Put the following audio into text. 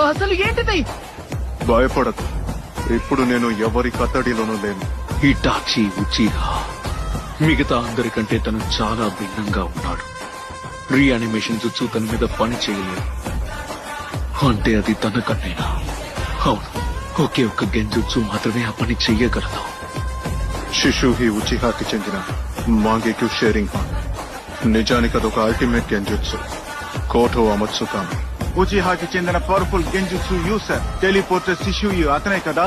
అసలు ఏంటిది? భయపడకు, ఇప్పుడు నేను ఎవరి కత్తడిలోనూ లేను. ఇటాచి ఉచిహా మిగతా అందరికంటే తను చాలా భిన్నంగా ఉన్నాడు. రీయానిమేషన్ జుట్సు తన మీద పని చేయలేదు అంటే అది తన కన్నైనా. అవును, ఒకే ఒక్క గెంజుట్సు మాత్రమే ఆ పని చెయ్యగలదు. షిషుహి ఉచిహాకి చెందిన మాంగెక్యూ షేరింగ్ హాన్. నిజానికి అదొక అల్టిమేట్ గెంజుట్సు. కోటో అమత్సుకామి. ఉచిహాకి చెందిన పవర్ఫుల్ గెంజుట్సు యూసర్ టెలిపోర్టర్ శిశుయు అతనే కదా?